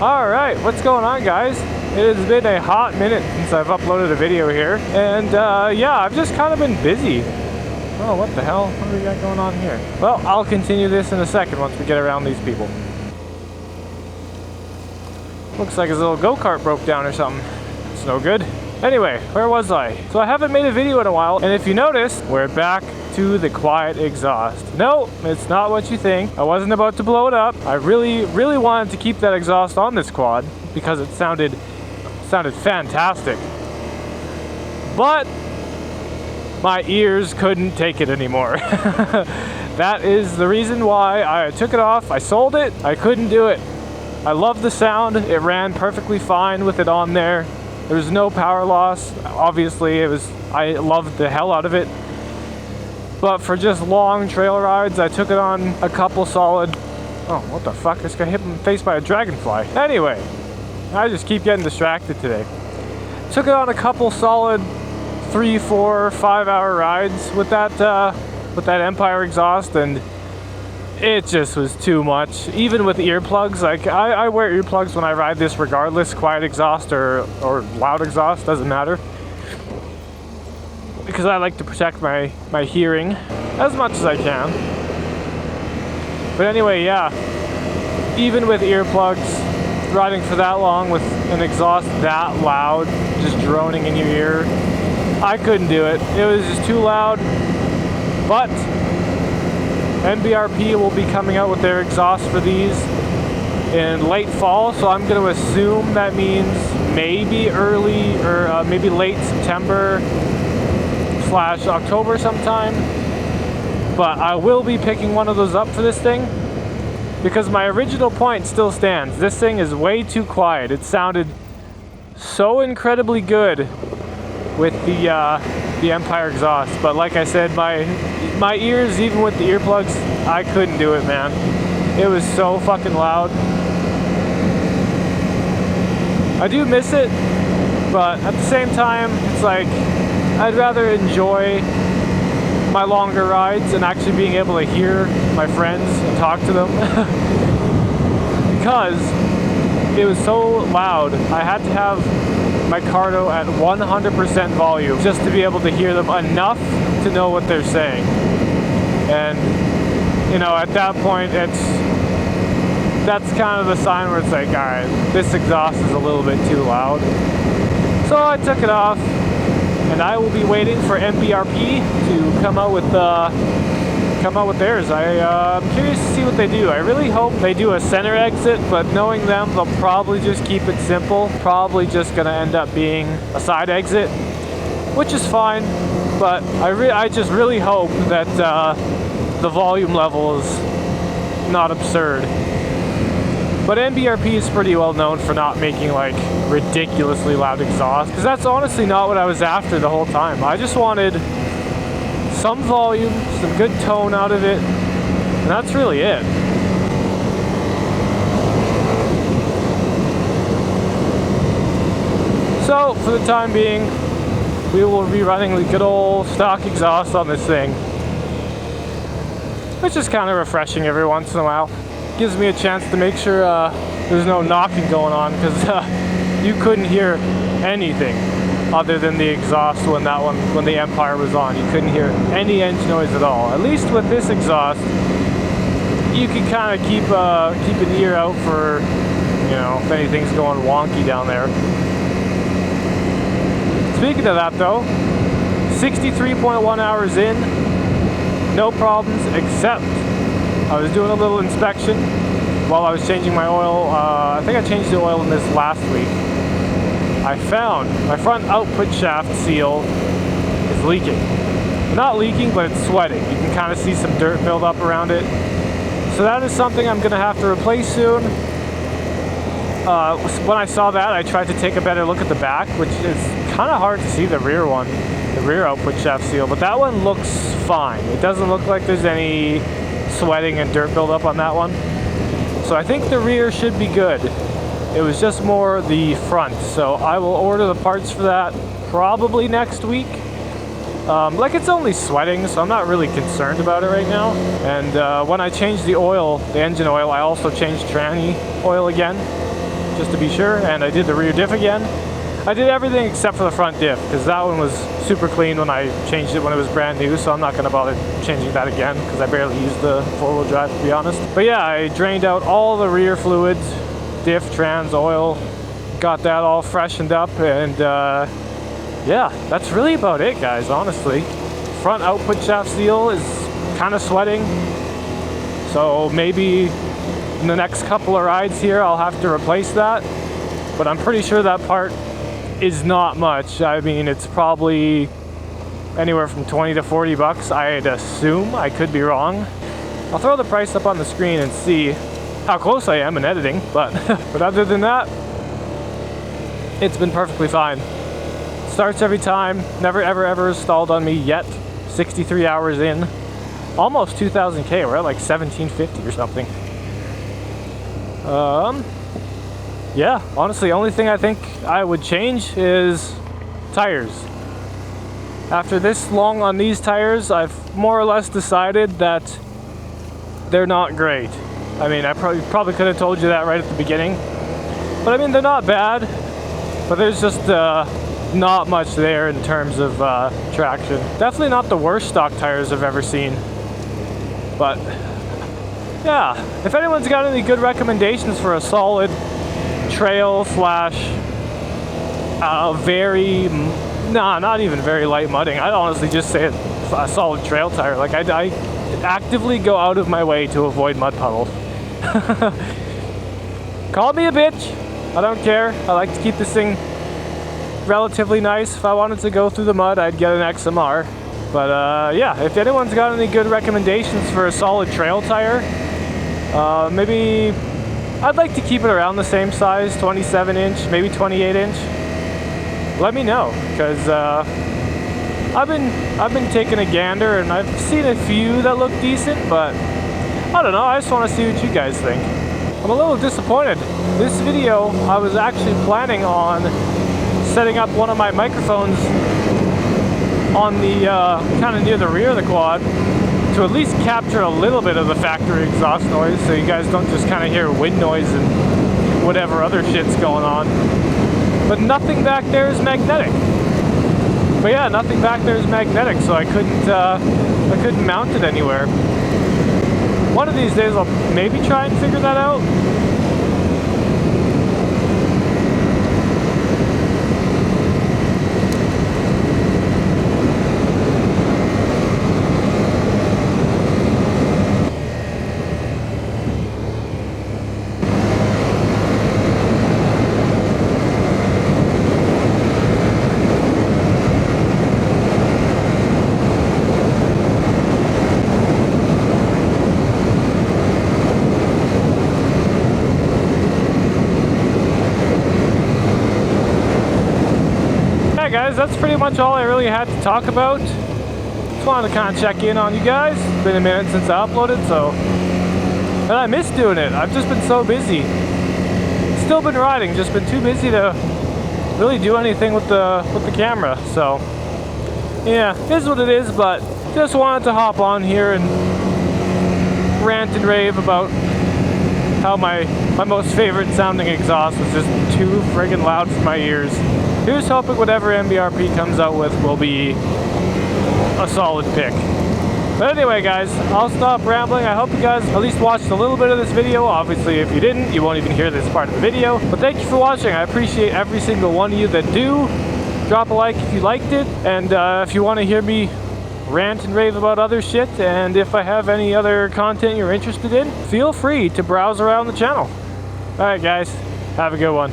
Alright, what's going on, guys? It has been a hot minute since I've uploaded a video here, and yeah, I've just kind of been busy. Oh, what the hell? What do we got going on here? Well, I'll continue this in a second once we get around these people. Looks like his little go-kart broke down or something. It's no good. Anyway, where was I? So I haven't made a video in a while, and if you notice, we're back to the quiet exhaust. No, it's not what you think. I wasn't about to blow it up. I really wanted to keep that exhaust on this quad because it sounded fantastic. But my ears couldn't take it anymore. That is the reason why I took it off. I sold it. I couldn't do it. I love the sound. It ran perfectly fine with it on there. There was no power loss. Obviously, I loved the hell out of it. But for just long trail rides, I took it on a couple solid... Oh, what the fuck? This guy hit in the face by a dragonfly. Anyway, I just keep getting distracted today. Took it on a couple solid 3, 4, 5 hour rides with that Empire exhaust, and it just was too much. Even with earplugs, like I wear earplugs when I ride this regardless, quiet exhaust or loud exhaust, doesn't matter. Because I like to protect my hearing as much as I can. But anyway, yeah, even with earplugs, riding for that long with an exhaust that loud, just droning in your ear, I couldn't do it. It was just too loud. But NBRP will be coming out with their exhaust for these in late fall, so I'm going to assume that means maybe early or maybe late September / October sometime. But I will be picking one of those up for this thing because my original point still stands. This thing is way too quiet. It sounded so incredibly good with the Empire exhaust, but like I said, my ears, even with the earplugs, I couldn't do it, man. It was so fucking loud. I do miss it, but at the same time, it's like I'd rather enjoy my longer rides and actually being able to hear my friends and talk to them. Because it was so loud, I had to have my Cardo at 100% volume just to be able to hear them enough to know what they're saying. And you know, at that point, that's kind of the sign where it's like, all right, this exhaust is a little bit too loud. So I took it off, and I will be waiting for NBRP to come out with theirs. I'm curious to see what they do. I really hope they do a center exit, but knowing them, they'll probably just keep it simple. Probably just gonna end up being a side exit, which is fine. But I just really hope that the volume level is not absurd. But NBRP is pretty well known for not making like ridiculously loud exhaust, because that's honestly not what I was after the whole time. I just wanted some volume, some good tone out of it, and that's really it. So for the time being, we will be running the good old stock exhaust on this thing, which is kind of refreshing every once in a while. Gives me a chance to make sure there's no knocking going on, because you couldn't hear anything other than the exhaust when the Empire was on. You couldn't hear any engine noise at all. At least with this exhaust, you can kind of keep an ear out for, you know, if anything's going wonky down there. Speaking of that though, 63.1 hours in, no problems, except I was doing a little inspection while I was changing my oil. I think I changed the oil in this last week. I found my front output shaft seal is leaking. Not leaking, but it's sweating. You can kind of see some dirt build up around it. So that is something I'm going to have to replace soon. When I saw that, I tried to take a better look at the back, which is kind of hard to see the rear one, the rear output shaft seal, but that one looks fine. It doesn't look like there's any sweating and dirt buildup on that one. So I think the rear should be good. It was just more the front. So I will order the parts for that probably next week. Like, it's only sweating, so I'm not really concerned about it right now. And when I changed the oil, the engine oil, I also changed tranny oil again. just to be sure, and I did the rear diff again. I did everything except for the front diff, because that one was super clean when I changed it when it was brand new, so I'm not going to bother changing that again, because I barely used the four-wheel drive, to be honest. But yeah, I drained out all the rear fluids, diff, trans, oil, got that all freshened up, and yeah, that's really about it, guys, honestly. Front output shaft seal is kind of sweating, so maybe in the next couple of rides here I'll have to replace that, but I'm pretty sure that part is not much. I mean, it's probably anywhere from 20 to 40 bucks, I'd assume. I could be wrong. I'll throw the price up on the screen and see how close I am in editing, but other than that, it's been perfectly fine. Starts every time, never ever stalled on me yet. 63 hours in, almost 2,000K, we're at like 1,750 or something. Yeah, honestly, only thing I think I would change is tires. After this long on these tires, I've more or less decided that they're not great. I mean, I probably could have told you that right at the beginning. But I mean, they're not bad, but there's just not much there in terms of traction. Definitely not the worst stock tires I've ever seen. But yeah, if anyone's got any good recommendations for a solid trail slash not even very light mudding, I'd honestly just say a solid trail tire. Like I actively go out of my way to avoid mud puddles. Call me a bitch, I don't care. I like to keep this thing relatively nice. If I wanted to go through the mud, I'd get an XMR. But yeah, if anyone's got any good recommendations for a solid trail tire, maybe I'd like to keep it around the same size, 27 inch, maybe 28 inch. Let me know, because I've been taking a gander and I've seen a few that look decent, but I don't know, I just want to see what you guys think. I'm a little disappointed. This video, I was actually planning on setting up one of my microphones on the kind of near the rear of the quad to at least capture a little bit of the factory exhaust noise, so you guys don't just kind of hear wind noise and whatever other shit's going on. But nothing back there is magnetic. But yeah, nothing back there is magnetic, so I couldn't mount it anywhere. One of these days I'll maybe try and figure that out. Guys, that's pretty much all I really had to talk about. Just wanted to kind of check in on you guys. It's been a minute since I uploaded, and I miss doing it. I've just been so busy. Still been riding, just been too busy to really do anything with the camera. So yeah, it is what it is, but just wanted to hop on here and rant and rave about how my most favorite sounding exhaust was just too friggin' loud for my ears. Here's hoping whatever MBRP comes out with will be a solid pick. But anyway, guys, I'll stop rambling. I hope you guys at least watched a little bit of this video. Obviously, if you didn't, you won't even hear this part of the video. But thank you for watching. I appreciate every single one of you that do. Drop a like if you liked it. And if you want to hear me rant and rave about other shit, and if I have any other content you're interested in, feel free to browse around the channel. Alright guys, have a good one.